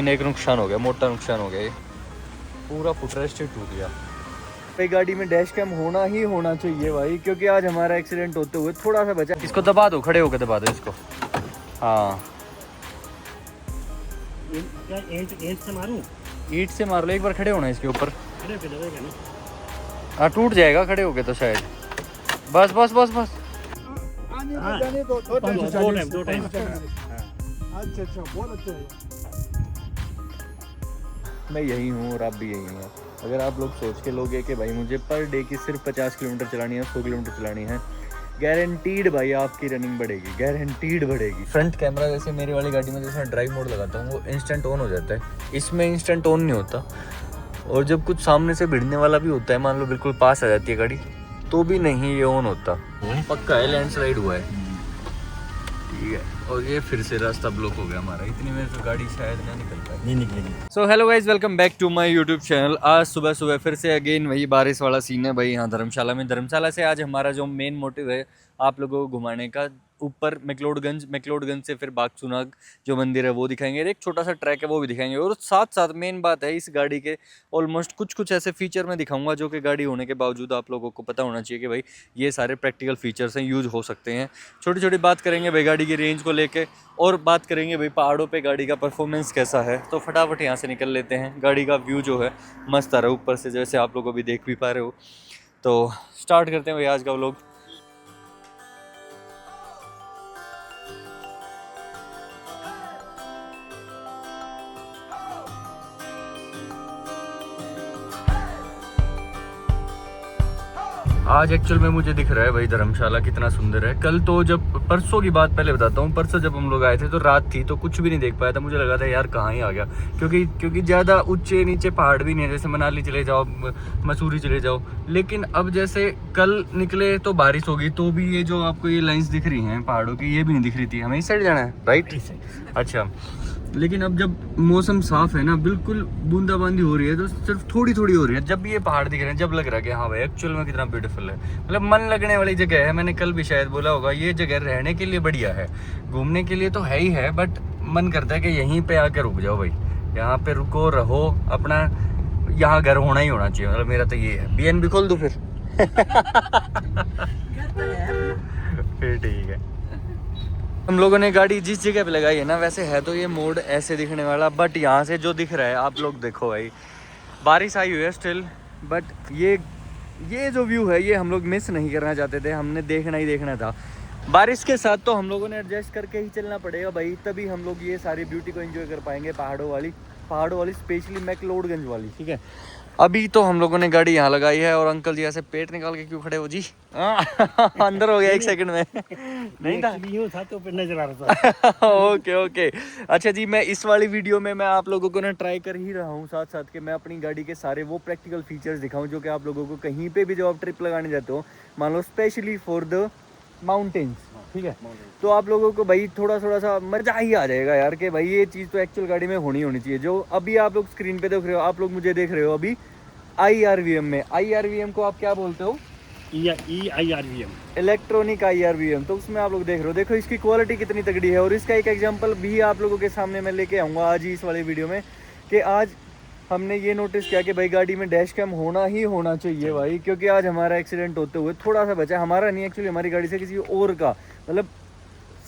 एक नुकसान हो गया, मोटा नुकसान हो गया, ये पूरा फुटरेस्ट टूट गया। भाई गाड़ी में डैश कैम होना ही होना चाहिए भाई, क्योंकि आज हमारा एक्सीडेंट होते हुए थोड़ा सा बचा। इसको दबा दो, खड़े होकर दबा दो इसको। हाँ ईंट से मारूं? ईंट से मार लो एक बार, खड़े होना इसके ऊपर। खड़े होके दबेगा ना? हाँ टूट जाएगा खड़े होके तो शायद। बस बस बस बस। दो टाइम। अच्छा बहुत अच्छा है। मैं यही हूँ और आप भी यही हैं। अगर आप लोग सोच के लोगे कि भाई मुझे पर डे की सिर्फ 50 किलोमीटर चलानी है, 100 किलोमीटर चलानी है, गारंटीड भाई आपकी रनिंग बढ़ेगी, गारंटीड बढ़ेगी। फ्रंट कैमरा जैसे मेरी वाली गाड़ी में जैसे ड्राइव मोड लगाता हूँ वो इंस्टेंट ऑन हो जाता है, इसमें इंस्टेंट ऑन नहीं होता। और जब कुछ सामने से भिड़ने वाला भी होता है, मान लो बिल्कुल पास आ जाती है गाड़ी, तो भी नहीं ये ऑन होता। पक्का है लैंडस्लाइड हुआ है, ठीक है। और ये फिर से रास्ता ब्लॉक हो गया हमारा, इतनी में तो गाड़ी शायद ना निकल पाए, नहीं निकलेगी। So hello guys, welcome back to my YouTube channel. आज सुबह सुबह फिर से अगेन वही बारिश वाला सीन है भाई यहाँ धर्मशाला में। धर्मशाला से आज हमारा जो मेन मोटिव है आप लोगों को घुमाने का, ऊपर मैक्लोडगंज से फिर बागचुनाग जो मंदिर है वो दिखाएंगे, एक छोटा सा ट्रैक है वो भी दिखाएंगे। और साथ साथ मेन बात है इस गाड़ी के ऑलमोस्ट कुछ ऐसे फीचर मैं दिखाऊंगा जो कि गाड़ी होने के बावजूद आप लोगों को पता होना चाहिए कि भाई ये सारे प्रैक्टिकल फीचर्स हैं, यूज हो सकते हैं। छोटी छोटी बात करेंगे भाई गाड़ी की रेंज को लेके, और बात करेंगे भाई पहाड़ों पे गाड़ी का परफॉर्मेंस कैसा है। तो फटाफट यहाँ से निकल लेते हैं। गाड़ी का व्यू जो है मस्त आ रहा है ऊपर से, जैसे आप लोग अभी देख भी पा रहे हो। तो स्टार्ट करते हैं भाई आज का व्लॉग। आज एक्चुअल में मुझे दिख रहा है भाई धर्मशाला कितना सुंदर है। कल तो जब परसों की बात पहले बताता हूँ, परसों जब हम लोग आए थे तो रात थी तो कुछ भी नहीं देख पाया था। मुझे लगा था यार कहाँ ही आ गया, क्योंकि ज़्यादा ऊंचे नीचे पहाड़ भी नहीं है, जैसे मनाली चले जाओ, मसूरी चले जाओ। लेकिन अब जैसे कल निकले तो बारिश होगी, तो भी ये जो आपको ये लाइन्स दिख रही हैं पहाड़ों की, ये भी नहीं दिख रही थी। हमें इस साइड जाना है, राइट? अच्छा, लेकिन अब जब मौसम साफ है ना, बिल्कुल बूंदाबांदी हो रही है, तो सिर्फ थोड़ी थोड़ी हो रही है। जब भी ये पहाड़ दिख रहे हैं जब लग रहा है कि हाँ भाई एक्चुअल में कितना ब्यूटीफुल है, मतलब मन लगने वाली जगह है। मैंने कल भी शायद बोला होगा, ये जगह रहने के लिए बढ़िया है, घूमने के लिए तो है ही है, बट मन करता है कि यहीं पे आके रुक जाओ भाई, यहाँ पे रुको रहो अपना, यहाँ घर होना ही होना चाहिए। मतलब मेरा तो ये है। BNB खोल दूँ फिर? फिर ठीक है। हम लोगों ने गाड़ी जिस जगह पे लगाई है ना, वैसे है तो ये मोड़ ऐसे दिखने वाला, बट यहाँ से जो दिख रहा है आप लोग देखो भाई, बारिश आई हुई है स्टिल, बट ये जो व्यू है ये हम लोग मिस नहीं करना चाहते थे, हमने देखना ही देखना था। बारिश के साथ तो हम लोगों ने एडजस्ट करके ही चलना पड़ेगा भाई, तभी हम लोग ये सारी ब्यूटी को एंजॉय कर पाएंगे। पहाड़ों वाली स्पेशली मैक्लोडगंज वाली, ठीक है। अभी तो हम लोगों ने गाड़ी यहाँ लगाई है, और अंकल जी ऐसे पेट निकाल के क्यों खड़े हो जी? अंदर हो गया 1 सेकंड में। नहीं था तो फिर नजर आ रहा था। ओके। अच्छा जी, मैं इस वाली वीडियो में मैं आप लोगों को ना ट्राई कर ही रहा हूँ साथ साथ के मैं अपनी गाड़ी के सारे वो प्रैक्टिकल फीचर्स दिखाऊं जो कि आप लोगों को कहीं पे भी जब आप ट्रिप लगाने जाते हो, मान लो स्पेशली फॉर द माउंटेन्स, ठीक है, तो आप लोगों को भाई थोड़ा सा मजा ही आ जाएगा यार कि भाई ये चीज़ तो एक्चुअल गाड़ी में होनी चाहिए। जो अभी आप लोग स्क्रीन पे देख रहे हो, आप लोग मुझे देख रहे हो अभी IRVM में। IRVM को आप क्या बोलते हो? IRVM, electronic IRVM। तो उसमें आप लोग देख रहे हो, देखो इसकी क्वालिटी कितनी तगड़ी है। और इसका एक एग्जांपल भी आप लोगों के सामने मैं लेके आऊँगा आज ही इस वाले वीडियो में, कि आज हमने ये नोटिस किया कि भाई गाड़ी में डैश कैम होना ही होना चाहिए भाई, क्योंकि आज हमारा एक्सीडेंट होते हुए थोड़ा सा बचा। हमारा नहीं, एक्चुअली हमारी गाड़ी से किसी और का, मतलब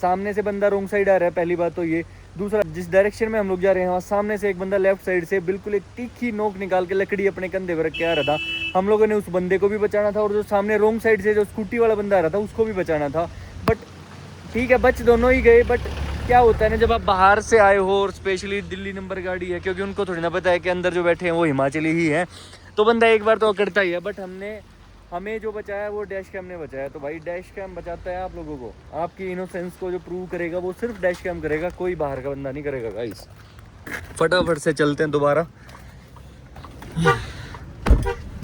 सामने से बंदा रोंग साइड आ रहा है, पहली बात तो ये। दूसरा, जिस डायरेक्शन में हम लोग जा रहे हैं वहाँ सामने से एक बंदा लेफ्ट साइड से बिल्कुल एक तीखी नोक निकाल के लकड़ी अपने कंधे पर रख के आ रहा था। हम लोगों ने उस बंदे को भी बचाना था, और जो सामने रोंग साइड से जो स्कूटी वाला बंदा आ रहा था उसको भी बचाना था। बट ठीक है, बच दोनों ही गए। बट क्या होता है ना, जब आप बाहर से आए हो और स्पेशली दिल्ली नंबर गाड़ी है, क्योंकि उनको थोड़ी ना पता है कि अंदर जो बैठे हैं वो हिमाचली ही हैं, तो बंदा एक बार तो अकड़ता ही है। बट हमें जो बचाया वो डैश कैम ने बचाया। तो भाई डैश कैम बचाता है आप लोगों को, आपकी इनोसेंस को जो प्रूव करेगा वो सिर्फ डैश कैम करेगा, कोई बाहर का बंदा नहीं करेगा गाइस। फटाफट से चलते हैं दोबारा।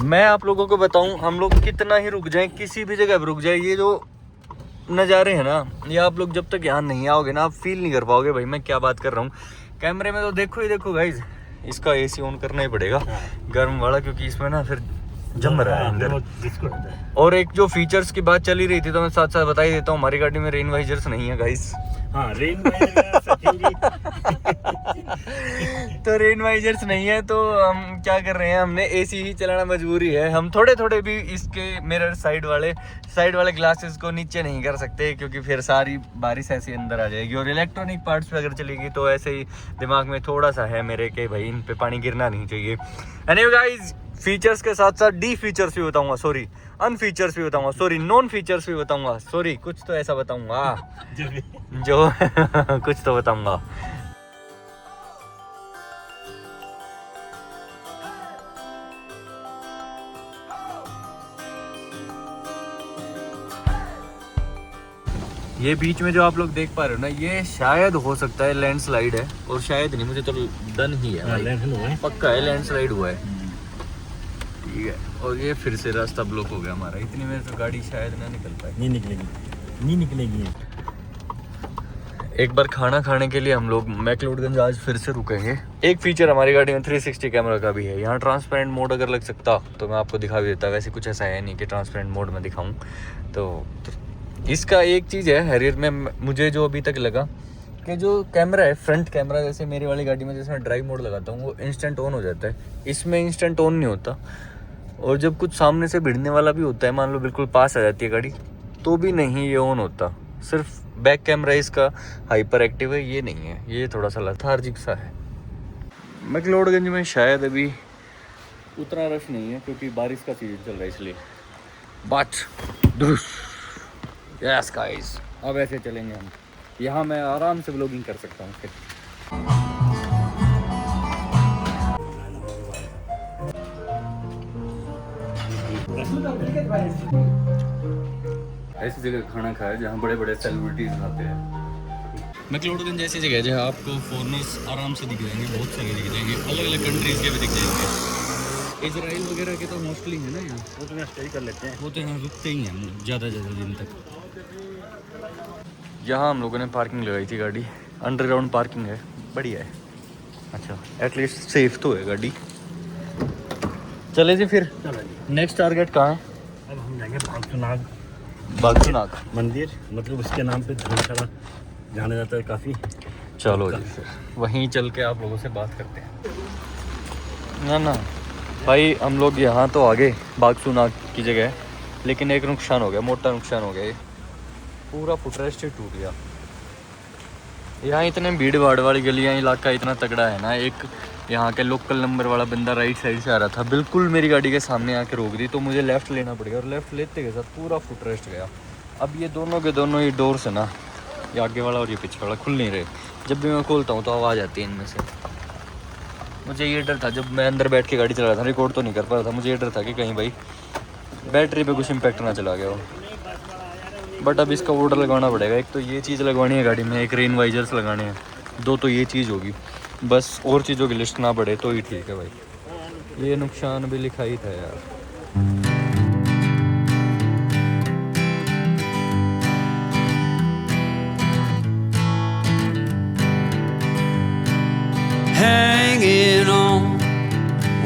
मैं आप लोगों को बताऊं, हम लोग कितना ही रुक जाएं, किसी भी जगह पर रुक जाए, ये जो नज़ारे हैं ना, ये आप लोग जब तक यहाँ नहीं आओगे ना आप फील नहीं कर पाओगे भाई मैं क्या बात कर रहा हूँ। कैमरे में तो देखो ही देखो गाइज, इसका AC ऑन करना ही पड़ेगा गर्म वाला, क्योंकि इसमें ना फिर जम रहा है अंदर। और एक जो फीचर्स की बात चली रही थी तो मैं साथ साथ बता ही देता हूँ, हमारी गाड़ी में रेन वाइजर्स नहीं है गाइस। हाँ रेन वाइजर सचिन जी। तो रेन वाइजर्स नहीं है तो हम क्या कर रहे हैं, हमने एसी ही चलाना मजबूरी है। हम थोड़े थोड़े भी इसके मिरर साइड वाले ग्लासेस को नीचे नहीं कर सकते, क्योंकि फिर सारी बारिश ऐसे अंदर आ जाएगी। और इलेक्ट्रॉनिक पार्ट्स पे अगर चलेगी तो ऐसे ही दिमाग में थोड़ा सा है मेरे कि भाई इन पे पानी गिरना नहीं चाहिए। एनीवे गाइस, फीचर्स के साथ साथ डी फीचर्स भी बताऊंगा, सॉरी अनफीचर्स भी बताऊंगा, सॉरी नॉन फीचर्स भी बताऊंगा, सॉरी कुछ तो ऐसा बताऊंगा जो कुछ तो बताऊंगा। ये बीच में जो आप लोग देख पा रहे हो ना, ये शायद हो सकता है लैंडस्लाइड है, और शायद नहीं, मुझे तो डन ही है भाई, पक्का है लैंडस्लाइड हुआ है। ठीक है, और ये फिर से रास्ता ब्लॉक हो गया हमारा। इतनी में तो गाड़ी शायद ना निकल पाए, नहीं निकलेगी। एक बार खाना खाने के लिए हम लोग मैक्लोडगंज आज फिर से रुकेंगे। एक फीचर हमारी गाड़ी में 360 कैमरा का भी है। यहाँ ट्रांसपेरेंट मोड अगर लग सकता तो मैं आपको दिखा भी देता, वैसे कुछ ऐसा है नहीं कि ट्रांसपेरेंट मोड में दिखाऊं। तो इसका एक चीज़ है हैरियर में, मुझे जो अभी तक लगा कि जो कैमरा है, फ्रंट कैमरा, जैसे मेरी वाली गाड़ी में जैसे मैं ड्राइव मोड लगाता हूँ वो इंस्टेंट ऑन हो जाता है, इसमें इंस्टेंट ऑन नहीं होता। और जब कुछ सामने से भिड़ने वाला भी होता है, मान लो बिल्कुल पास आ जाती है गाड़ी, तो भी नहीं ये ऑन होता। सिर्फ बैक कैमरा इसका हाइपर एक्टिव है, ये नहीं है, ये थोड़ा सा लथार्जिक सा है। मैक्लोडगंज में शायद अभी उतना रश नहीं है क्योंकि बारिश का सीजन चल रहा है इसलिए। बट यस गाइस, अब ऐसे चलेंगे हम, यहाँ मैं आराम से व्लॉगिंग कर सकता हूँ फिर। ऐसी जगह खाना खाया जहाँ बड़े बड़े सेलिब्रिटीज खाते हैं। मैक्लोडगंज ऐसी जगह है जहाँ आपको फॉरेनर्स आराम से दिख जाएंगे, बहुत सारे दिख जाएंगे, अलग अलग कंट्रीज के भी दिख जाएंगे। इजराइल वगैरह के तो मोस्टली है ना यहाँ, वो तो यहाँ स्टे कर लेते हैं, वो तो यहाँ रुकते ही हैं ज़्यादा दिन तक। यहाँ हम लोगों ने पार्किंग लगाई थी गाड़ी, अंडरग्राउंड पार्किंग है, बढ़िया है। अच्छा, एटलीस्ट सेफ तो है गाड़ी। चले जी फिर, नेक्स्ट टारगेट कहाँ है? अब हम जाएंगे बागसुनाग मंदिर, मतलब उसके नाम पे धर्मशाला जाना जाता है काफ़ी। चलो जी फिर वहीं चल के आप लोगों से बात करते हैं। ना भाई, हम लोग यहाँ तो आ गए बागसुनाग की जगह, लेकिन एक नुकसान हो गया, मोटा नुकसान हो गया। ये पूरा फुटरेस्ट ही टूट गया। यहाँ इतने भीड़ भाड़ वाली गलियाँ, इलाका इतना तगड़ा है ना। एक यहाँ के लोकल नंबर वाला बंदा राइट साइड से आ रहा था, बिल्कुल मेरी गाड़ी के सामने आके रोक दी, तो मुझे लेफ़्ट लेना पड़ गया, और लेफ़्ट लेते के साथ पूरा फुटरेस्ट गया। अब ये दोनों के दोनों ही डोर्स है ना, ये आगे वाला और ये पीछे वाला, खुल नहीं रहे। जब भी मैं खोलता हूँ तो आवाज़ आती है इनमें से। मुझे ये डर था जब मैं अंदर बैठ के गाड़ी चला रहा था, रिकॉर्ड तो नहीं कर पा रहा था, मुझे ये डर था कि कहीं भाई बैटरी पे कुछ इम्पैक्ट ना चला गया हो। बट अब इसका ऑर्डर लगवाना पड़ेगा। एक तो ये चीज़ लगवानी है गाड़ी में, एक रेन वाइजर्स लगाने हैं, दो तो ये चीज़ होगी, बस और चीज़ों की लिस्ट ना बढ़े तो ही ठीक है भाई। ये नुकसान भी लिखा ही था यार। Hanging on,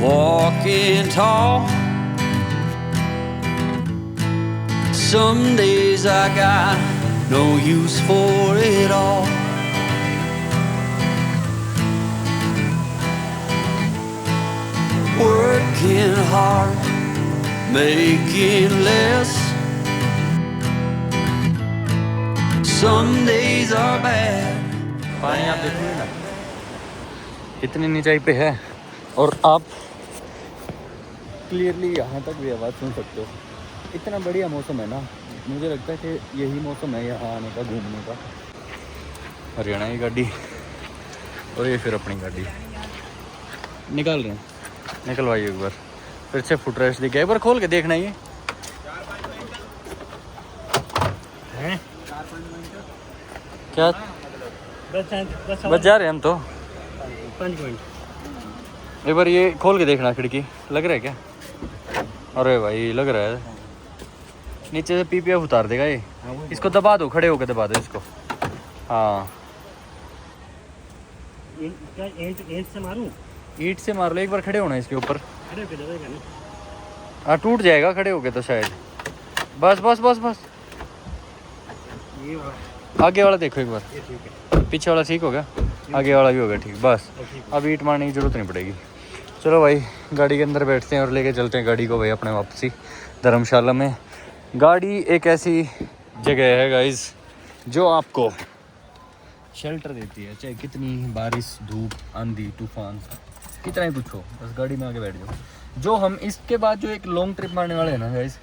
walking tall. Some days I got no use for it all. Working hard, making less. Some days are bad. पानी आप देखिए ना, इतनी नीचाई पे है, और आप क्लियरली यहाँ तक भी आवाज़ सुन सकते हो। इतना बढ़िया मौसम है ना, मुझे लगता है कि यही मौसम है यहाँ आने का, घूमने का। हरियाणा की गाड़ी और ये फिर अपनी गाड़ी निकाल रहे हैं, निकलवाइए एक बार फिर से। फुटरेस्ट दिख गया, एक बार खोल के देखना। ये हैं क्या बच जा रहे हैं हम तो। 5 मिनट एक बार ये खोल के देखना, खिड़की लग रहा है क्या? अरे भाई लग रहा है, नीचे से पीपीएफ उतार देगा ये। इसको दबा दो, खड़े होकर दबा दो इसको। हाँ, क्या ईंट से मारूं? ईंट से मार लो एक बार, खड़े होना इसके ऊपर। खड़े होके दबेगा ना? हाँ, टूट जाएगा खड़े होके तो शायद। बस बस बस बस, ये आगे वाला देखो एक बार, ये ठीक है। पीछे वाला ठीक हो गया, आगे वाला भी हो गया ठीक, बस अब ईंट मारने की ज़रूरत नहीं पड़ेगी। चलो भाई गाड़ी के अंदर बैठते हैं और लेके चलते हैं गाड़ी को भाई अपने वापसी धर्मशाला में। गाड़ी एक ऐसी जगह है गाइस जो आपको शेल्टर देती है, चाहे कितनी बारिश धूप आंधी तूफान कितना ही कुछ हो, बस गाड़ी में आके बैठ जाओ। जो हम इसके बाद जो एक लॉन्ग ट्रिप मारने वाले हैं ना गाइस,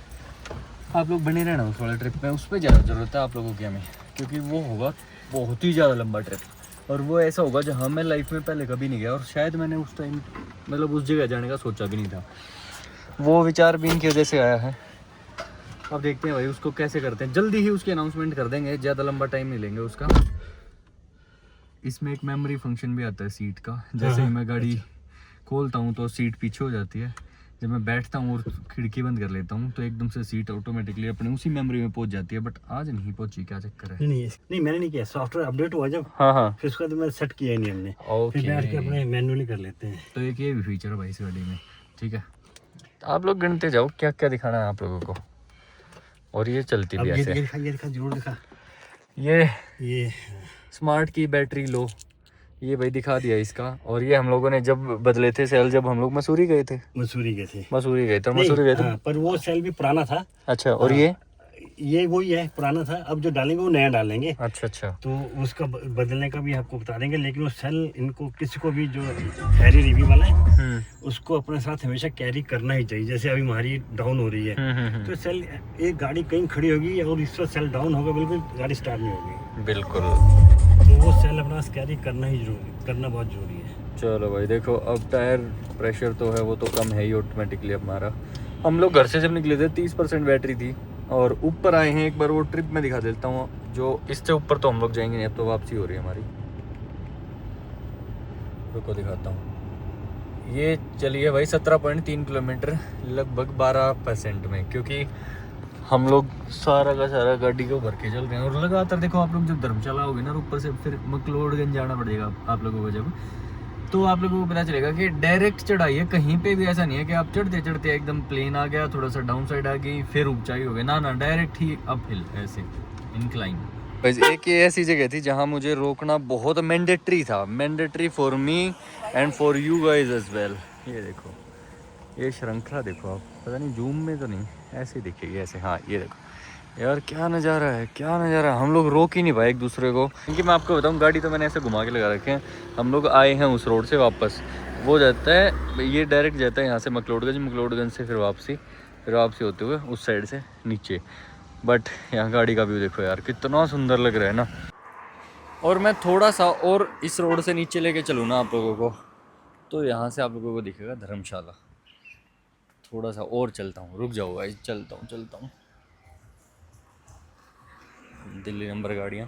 आप लोग बने रहना उस वाले ट्रिप में, उस पर ज़्यादा ज़रूरत है आप लोगों की हमें, क्योंकि वो होगा बहुत ही ज़्यादा लंबा ट्रिप और वो ऐसा होगा जहाँ मैं लाइफ में पहले कभी नहीं गया और शायद मैंने उस टाइम मतलब उस जगह जाने का सोचा भी नहीं था। वो विचार भी इनकी वजह से आया है। अब देखते हैं भाई उसको कैसे करते हैं, जल्दी ही उसकी अनाउंसमेंट कर देंगे, ज़्यादा लंबा टाइम नहीं लेंगे उसका। इसमें एक मेमोरी फंक्शन भी आता है सीट का, जैसे ही मैं गाड़ी खोलता हूँ तो सीट पीछे हो जाती है, जब मैं बैठता हूँ और खिड़की बंद कर लेता हूँ तो एकदम से सीट ऑटोमेटिकली अपने उसी मेमोरी में पहुंच जाती है। बट आज नहीं पहुंची, क्या चक्कर है? नहीं मैंने नहीं किया, सॉफ्टवेयर अपडेट हुआ जब, हाँ हाँ फिर उसका तो मैंने सेट किया ही नहीं हमने, ओके। फिर बैठ के अपने मैनुअली कर लेते हैं। तो एक ये भी फीचर है भाई इस गाड़ी में, ठीक है। आप लोग गिनते जाओ क्या क्या दिखाना है आप लोगों को, और ये चलती अब भी ये ऐसे। दिखा जरूर दिखा, ये स्मार्ट की बैटरी लो, ये भाई दिखा दिया इसका। और ये हम लोगों ने जब बदले थे सेल, जब हम लोग मसूरी गए थे, मसूरी गए थे पर वो सेल भी पुराना था। अच्छा, और ये वही है, पुराना था, अब जो डालेंगे वो नया डालेंगे। अच्छा तो उसका बदलने का भी आपको बता देंगे, लेकिन वो सेल इनको किसी को भी जो हैरी रिव्यू वाला है उसको अपने साथ हमेशा कैरी करना ही चाहिए। जैसे अभी हमारी डाउन हो रही है तो सेल, एक गाड़ी कहीं खड़ी होगी और इस वक्त सेल डाउन होगा, बिल्कुल गाड़ी स्टार्ट नहीं होगी, बिल्कुल। तो वो सेल अपना कैरी करना बहुत जरूरी है। चलो भाई देखो, अब टायर प्रेशर तो है वो तो कम है ही ऑटोमेटिकली हमारा। हम लोग घर से जब निकले थे 30% बैटरी थी और ऊपर आए हैं। एक बार वो ट्रिप में दिखा देता हूँ, जो इससे ऊपर तो हम लोग जाएंगे नहीं, अब तो वापसी हो रही है हमारी। रुको दिखाता हूँ, ये चलिए भाई 17.3 किलोमीटर लगभग 12% में, क्योंकि हम लोग सारा का सारा गाड़ी को भर के चल रहे हैं। और लगातार देखो, आप लोग जब धर्मशाला होगे ना, ऊपर से फिर मकलोडगंज जाना पड़ेगा आप लोगों को, जब तो आप लोगों को पता चलेगा कि डायरेक्ट चढ़ाई है, कहीं पे भी ऐसा नहीं है कि आप चढ़ते चढ़ते एकदम प्लेन आ गया, थोड़ा सा डाउन साइड आ गई, फिर ऊंचाई हो गई, ना डायरेक्ट ही अप हिल, ऐसे इंक्लाइन। एक ये ऐसी जगह थी जहाँ मुझे रोकना बहुत मैंडेटरी था, mandatory for me and for you guys as well. ये देखो, ये श्रृंखला देखो आप, पता नहीं जूम में तो नहीं, ऐसे दिखेगी ऐसे, हाँ ये देखो यार, क्या नज़ारा है, क्या नज़ारा। हम लोग रोक ही नहीं पाए एक दूसरे को, क्योंकि मैं आपको बताऊं गाड़ी तो मैंने ऐसे घुमा के लगा रखे हैं। हम लोग आए हैं उस रोड से वापस, वो जाता है, ये डायरेक्ट जाता है यहाँ से मकलोडगंज से फिर वापसी होते हुए उस साइड से नीचे। बट यहाँ गाड़ी का व्यू देखो यार, कितना सुंदर लग रहा है ना। और मैं थोड़ा सा और इस रोड से नीचे लेके चलूँ ना आप लोगों को, तो यहाँ से आप लोगों को दिखेगा धर्मशाला। थोड़ा सा और चलता हूँ, रुक जाओ भाई, चलता हूँ। दिल्ली नंबर गाड़ियाँ,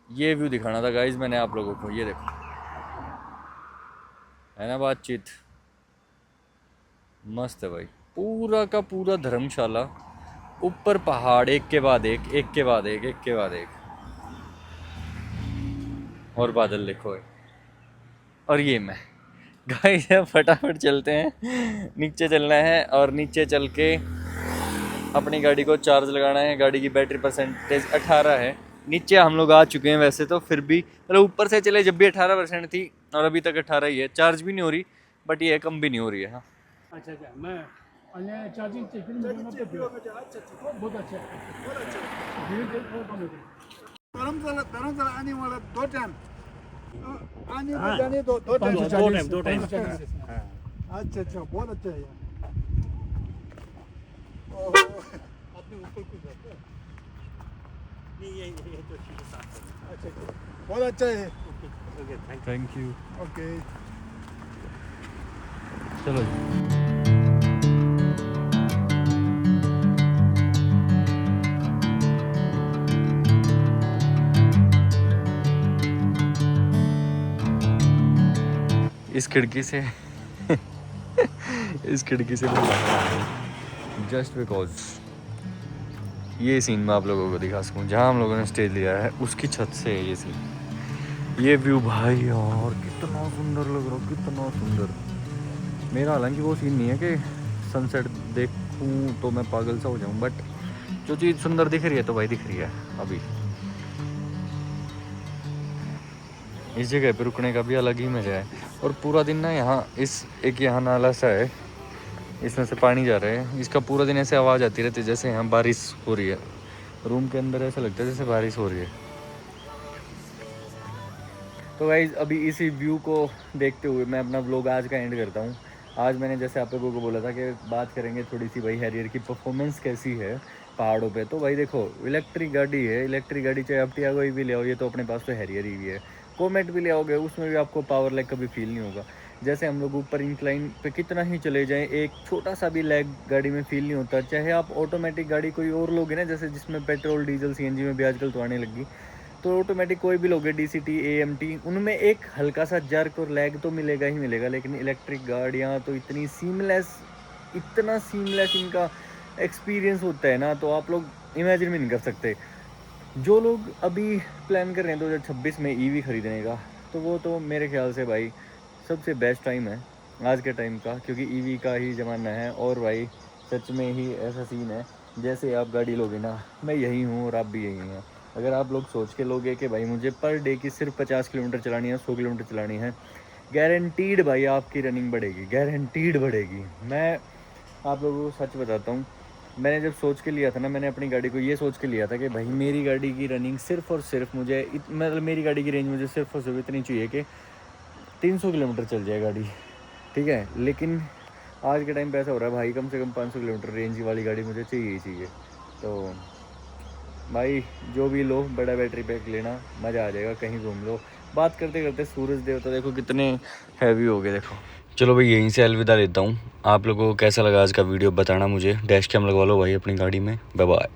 ये व्यू दिखाना था गाइज मैंने आप लोगों को। ये देखो है ना बातचीत, मस्त है भाई, पूरा का पूरा धर्मशाला, ऊपर पहाड़ एक के बाद एक, और बादल देखो। और ये मैं गाइस फटाफट चलते हैं, नीचे चलना है और नीचे चल के अपनी गाड़ी को चार्ज लगाना है। गाड़ी की बैटरी परसेंटेज 18 है। नीचे हम लोग आ चुके हैं वैसे तो, फिर भी मतलब ऊपर से चले जब भी 18% थी और अभी तक 18 ही है। चार्ज भी नहीं हो रही, बट ये कम भी नहीं हो रही है। हाँ अच्छा मैं चार्जिंग बहुत अच्छा धर्मशाला आने वाला 2 टाइम आने दो टाइम। अच्छा बहुत अच्छा है। आपने ऊपर कुछ नहीं, ये तो अच्छा बहुत अच्छा है। Okay thank you. ओके चलो इस खिड़की से मैं जस्ट बिकॉज ये सीन मैं आप लोगों को दिखा सकूं, जहाँ हम लोगों ने स्टे लिया है उसकी छत से है ये सीन। ये व्यू भाई यार कितना सुंदर लग रहा है, कितना सुंदर। मेरा हालांकि वो सीन नहीं है कि सनसेट देखूं तो मैं पागल सा हो जाऊं, बट जो चीज़ सुंदर दिख रही है तो भाई दिख रही है। अभी इस जगह पे रुकने का भी अलग ही मज़ा है। और पूरा दिन ना यहाँ एक यहाँ नाला सा है, इसमें से पानी जा रहा है, इसका पूरा दिन ऐसे आवाज़ आती रहती है जैसे यहाँ बारिश हो रही है। रूम के अंदर ऐसा लगता है जैसे बारिश हो रही है। तो गाइस अभी इसी व्यू को देखते हुए मैं अपना व्लॉग आज का एंड करता हूँ। आज मैंने जैसे आप लोगों को बोला था कि बात करेंगे थोड़ी सी भाई हैरियर की परफॉर्मेंस कैसी है पहाड़ों पे। तो भाई देखो इलेक्ट्रिक गाड़ी है, इलेक्ट्रिक गाड़ी चाहे आप टियागो भी ले आओ, ये तो अपने पास तो हैरियर ही है। कोमेट भी ले आओगे उसमें भी आपको पावर लैग कभी फील नहीं होगा। जैसे हम लोग ऊपर इंक्लाइन पे कितना ही चले जाएं एक छोटा सा भी लैग गाड़ी में फील नहीं होता। चाहे आप ऑटोमेटिक गाड़ी कोई और लोगे ना, जैसे जिसमें पेट्रोल डीजल सीएनजी में भी आजकल तो आने लगी, तो ऑटोमेटिक कोई भी लोगे डीसीटी एएमटी, उनमें एक हल्का सा जर्क और लैग तो मिलेगा ही मिलेगा। लेकिन इलेक्ट्रिक गाड़ियाँ तो इतना सीमलेस इनका एक्सपीरियंस होता है ना, तो आप लोग इमेजिन भी नहीं कर सकते। जो लोग अभी प्लान कर रहे हैं 2026 में ईवी खरीदने का, तो वो तो मेरे ख्याल से भाई सबसे बेस्ट टाइम है आज के टाइम का, क्योंकि ईवी का ही ज़माना है। और भाई सच में ही ऐसा सीन है, जैसे आप गाड़ी लोगे ना, मैं यही हूँ और आप भी यही हैं। अगर आप लोग सोच के लोगे कि भाई मुझे पर डे की सिर्फ 50 किलोमीटर चलानी है, 100 किलोमीटर चलानी है, गारंटीड भाई आपकी रनिंग बढ़ेगी, गारंटीड बढ़ेगी। मैं आप लोगों को सच बताता हूँ, मैंने जब सोच के लिया था ना, मैंने अपनी गाड़ी को ये सोच के लिया था कि भाई मेरी गाड़ी की रनिंग सिर्फ और सिर्फ मुझे मतलब मेरी गाड़ी की रेंज मुझे सिर्फ और सिर्फ इतनी चाहिए कि 300 किलोमीटर चल जाए गाड़ी, ठीक है। लेकिन आज के टाइम पे ऐसा हो रहा है भाई, कम से कम 500 किलोमीटर रेंज वाली गाड़ी मुझे चाहिए ही चाहिए। तो भाई जो भी लो, बड़ा बैटरी पैक लेना, मज़ा आ जाएगा, कहीं घूम लो। बात करते करते सूरज देवता देखो कितने हैवी हो गए देखो। चलो भाई यहीं से अलविदा लेता हूँ। आप लोगों को कैसा लगा आज का वीडियो बताना मुझे, डैश कैम लगवा लो भाई अपनी गाड़ी में। Bye bye.